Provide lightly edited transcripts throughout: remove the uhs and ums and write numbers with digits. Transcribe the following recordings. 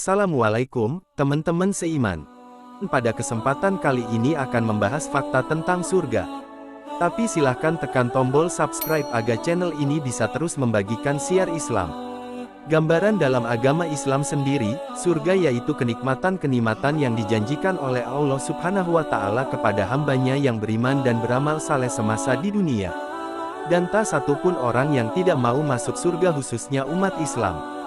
Assalamualaikum, teman-teman seiman. Pada kesempatan kali ini akan membahas fakta tentang surga. Tapi silahkan tekan tombol subscribe agar channel ini bisa terus membagikan siar Islam. Gambaran dalam agama Islam sendiri, surga yaitu kenikmatan-kenikmatan yang dijanjikan oleh Allah Subhanahu wa Ta'ala kepada hambanya yang beriman dan beramal saleh semasa di dunia. Dan tak satupun orang yang tidak mau masuk surga, khususnya umat Islam.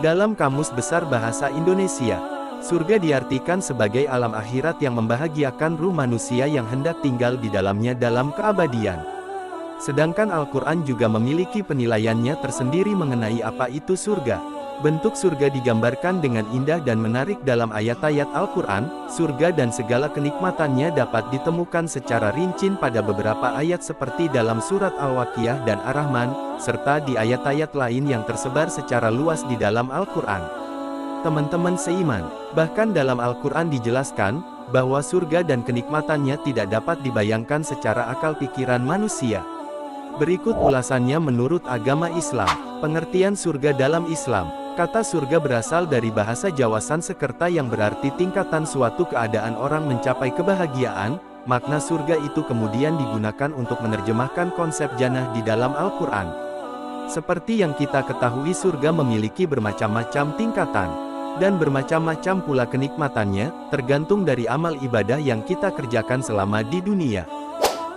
Dalam Kamus Besar Bahasa Indonesia, surga diartikan sebagai alam akhirat yang membahagiakan ruh manusia yang hendak tinggal di dalamnya dalam keabadian. Sedangkan Al-Quran juga memiliki penilaiannya tersendiri mengenai apa itu surga. Bentuk surga digambarkan dengan indah dan menarik dalam ayat-ayat Al-Quran. Surga dan segala kenikmatannya dapat ditemukan secara rinci pada beberapa ayat seperti dalam surat Al-Waqiah dan Ar-Rahman, serta di ayat-ayat lain yang tersebar secara luas di dalam Al-Quran. Teman-teman seiman, bahkan dalam Al-Quran dijelaskan, bahwa surga dan kenikmatannya tidak dapat dibayangkan secara akal pikiran manusia. Berikut ulasannya menurut agama Islam. Pengertian surga dalam Islam. Kata surga berasal dari bahasa Jawa Sanskerta yang berarti tingkatan suatu keadaan orang mencapai kebahagiaan. Makna surga itu kemudian digunakan untuk menerjemahkan konsep jannah di dalam Al-Quran. Seperti yang kita ketahui, surga memiliki bermacam-macam tingkatan. Dan bermacam-macam pula kenikmatannya, tergantung dari amal ibadah yang kita kerjakan selama di dunia.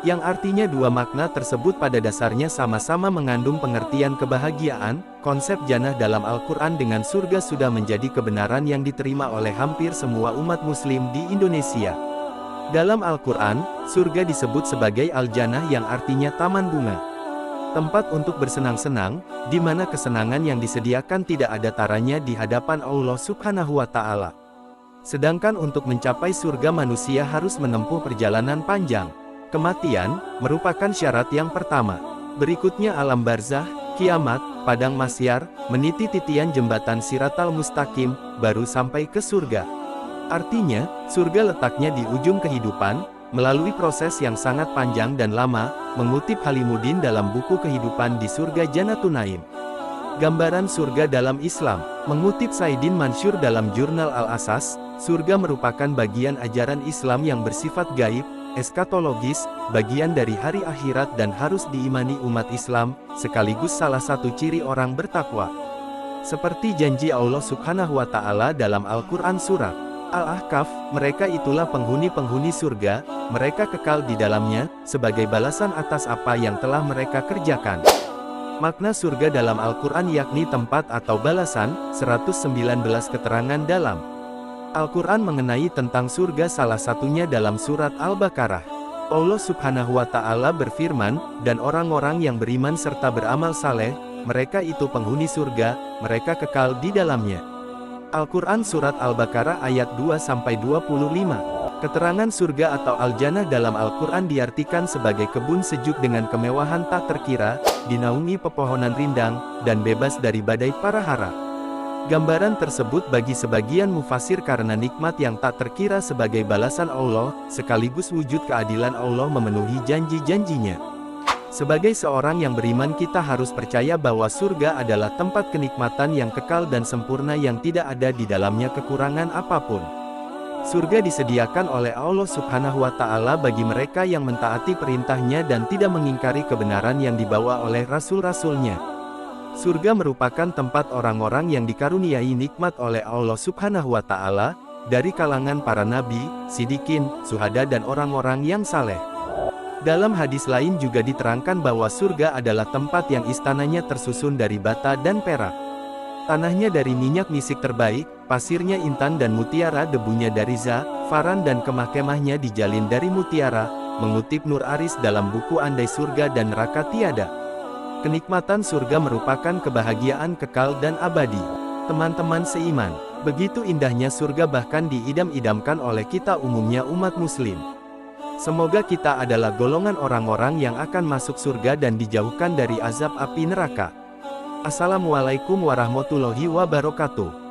Yang artinya dua makna tersebut pada dasarnya sama-sama mengandung pengertian kebahagiaan. Konsep jannah dalam Al-Quran dengan surga sudah menjadi kebenaran yang diterima oleh hampir semua umat muslim di Indonesia. Dalam Al-Quran, surga disebut sebagai Al-Jannah yang artinya taman bunga. Tempat untuk bersenang-senang, di mana kesenangan yang disediakan tidak ada taranya di hadapan Allah Subhanahu wa Ta'ala. Sedangkan untuk mencapai surga manusia harus menempuh perjalanan panjang. Kematian merupakan syarat yang pertama. Berikutnya alam barzah, kiamat, padang mahsyar, meniti titian jembatan Siratal Mustaqim, baru sampai ke surga. Artinya, surga letaknya di ujung kehidupan, melalui proses yang sangat panjang dan lama. Mengutip Halimuddin dalam buku Kehidupan di Surga Jannatun Naim. Gambaran surga dalam Islam. Mengutip Saidin Mansur dalam jurnal Al-Asas, surga merupakan bagian ajaran Islam yang bersifat gaib, eskatologis, bagian dari hari akhirat dan harus diimani umat Islam, sekaligus salah satu ciri orang bertakwa. Seperti janji Allah Subhanahu wa Ta'ala dalam Al-Quran Surat Al-Ahqaf, mereka itulah penghuni-penghuni surga, mereka kekal di dalamnya, sebagai balasan atas apa yang telah mereka kerjakan. Makna surga dalam Al-Quran yakni tempat atau balasan. 119 keterangan dalam Al-Quran mengenai tentang surga, salah satunya dalam surat Al-Baqarah. Allah Subhanahu wa Ta'ala berfirman, dan orang-orang yang beriman serta beramal saleh, mereka itu penghuni surga, mereka kekal di dalamnya. Al-Quran Surat Al-Baqarah ayat 2-25. Keterangan surga atau Al-Jannah dalam Al-Quran diartikan sebagai kebun sejuk dengan kemewahan tak terkira, dinaungi pepohonan rindang, dan bebas dari badai para hara. Gambaran tersebut bagi sebagian mufasir karena nikmat yang tak terkira sebagai balasan Allah, sekaligus wujud keadilan Allah memenuhi janji-janjinya. Sebagai seorang yang beriman, kita harus percaya bahwa surga adalah tempat kenikmatan yang kekal dan sempurna yang tidak ada di dalamnya kekurangan apapun. Surga disediakan oleh Allah Subhanahu wa Ta'ala bagi mereka yang mentaati perintahnya dan tidak mengingkari kebenaran yang dibawa oleh rasul-rasulnya. Surga merupakan tempat orang-orang yang dikaruniai nikmat oleh Allah Subhanahu wa Ta'ala, dari kalangan para nabi, sidikin, syuhada dan orang-orang yang saleh. Dalam hadis lain juga diterangkan bahwa surga adalah tempat yang istananya tersusun dari bata dan perak. Tanahnya dari minyak misik terbaik, pasirnya intan dan mutiara, debunya dari zafaran dan kemah-kemahnya dijalin dari mutiara. Mengutip Nur Aris dalam buku Andai Surga dan Neraka Tiada. Kenikmatan surga merupakan kebahagiaan kekal dan abadi. Teman-teman seiman, begitu indahnya surga bahkan diidam-idamkan oleh kita umumnya umat muslim. Semoga kita adalah golongan orang-orang yang akan masuk surga dan dijauhkan dari azab api neraka. Assalamualaikum warahmatullahi wabarakatuh.